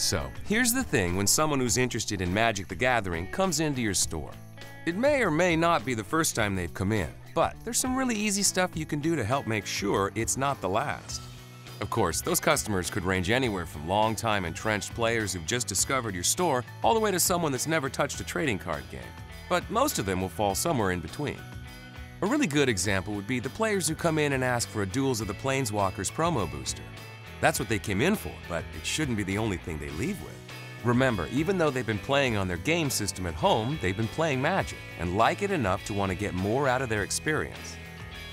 So, here's the thing when someone who's interested in Magic the Gathering comes into your store. It may or may not be the first time they've come in, but there's some really easy stuff you can do to help make sure it's not the last. Of course, those customers could range anywhere from long-time entrenched players who've just discovered your store all the way to someone that's never touched a trading card game. But most of them will fall somewhere in between. A really good example would be the players who come in and ask for a Duels of the Planeswalkers promo booster. That's what they came in for, but it shouldn't be the only thing they leave with. Remember, even though they've been playing on their game system at home, they've been playing Magic and like it enough to want to get more out of their experience.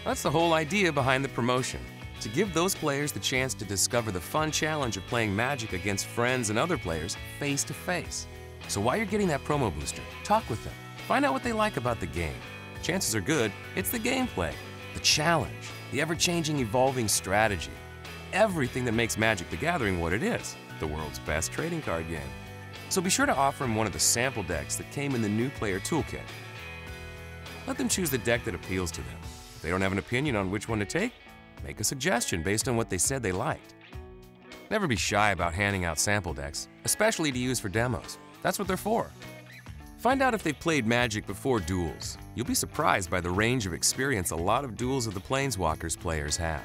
That's the whole idea behind the promotion, to give those players the chance to discover the fun challenge of playing Magic against friends and other players face to face. So while you're getting that promo booster, talk with them. Find out what they like about the game. Chances are good, it's the gameplay, the challenge, the ever-changing, evolving strategy. Everything that makes Magic the Gathering what it is, the world's best trading card game. So be sure to offer them one of the sample decks that came in the new player toolkit. Let them choose the deck that appeals to them. If they don't have an opinion on which one to take, make a suggestion based on what they said they liked. Never be shy about handing out sample decks, especially to use for demos. That's what they're for. Find out if they've played Magic before Duels. You'll be surprised by the range of experience a lot of Duels of the Planeswalkers players have.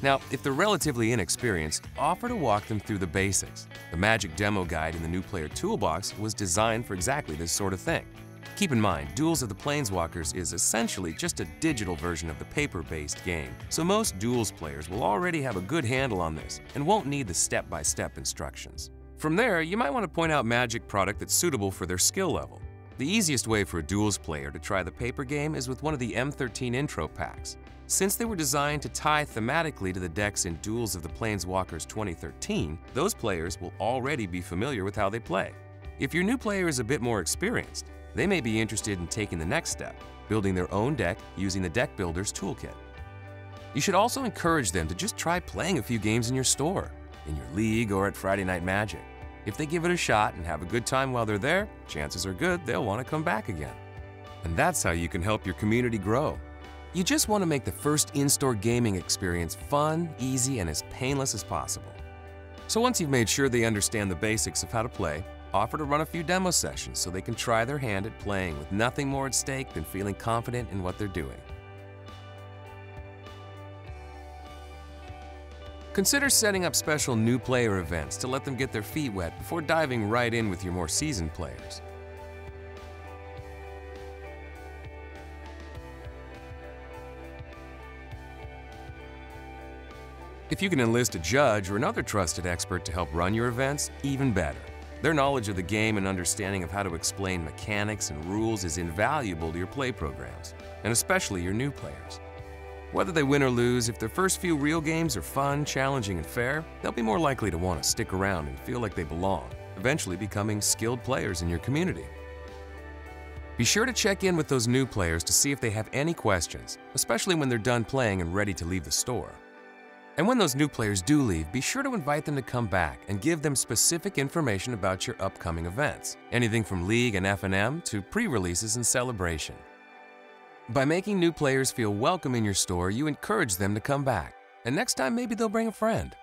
Now, if they're relatively inexperienced, offer to walk them through the basics. The Magic demo guide in the new player toolbox was designed for exactly this sort of thing. Keep in mind, Duels of the Planeswalkers is essentially just a digital version of the paper-based game, so most Duels players will already have a good handle on this and won't need the step-by-step instructions. From there, you might want to point out Magic product that's suitable for their skill level. The easiest way for a Duels player to try the paper game is with one of the M13 intro packs. Since they were designed to tie thematically to the decks in Duels of the Planeswalkers 2013, those players will already be familiar with how they play. If your new player is a bit more experienced, they may be interested in taking the next step, building their own deck using the Deck Builder's toolkit. You should also encourage them to just try playing a few games in your store, in your league, or at Friday Night Magic. If they give it a shot and have a good time while they're there, chances are good they'll want to come back again. And that's how you can help your community grow. You just want to make the first in-store gaming experience fun, easy, and as painless as possible. So once you've made sure they understand the basics of how to play, offer to run a few demo sessions so they can try their hand at playing with nothing more at stake than feeling confident in what they're doing. Consider setting up special new player events to let them get their feet wet before diving right in with your more seasoned players. If you can enlist a judge or another trusted expert to help run your events, even better. Their knowledge of the game and understanding of how to explain mechanics and rules is invaluable to your play programs, and especially your new players. Whether they win or lose, if their first few real games are fun, challenging, and fair, they'll be more likely to want to stick around and feel like they belong, eventually becoming skilled players in your community. Be sure to check in with those new players to see if they have any questions, especially when they're done playing and ready to leave the store. And when those new players do leave, be sure to invite them to come back and give them specific information about your upcoming events, anything from League and F&M to pre-releases and celebration. By making new players feel welcome in your store, you encourage them to come back, and next time maybe they'll bring a friend.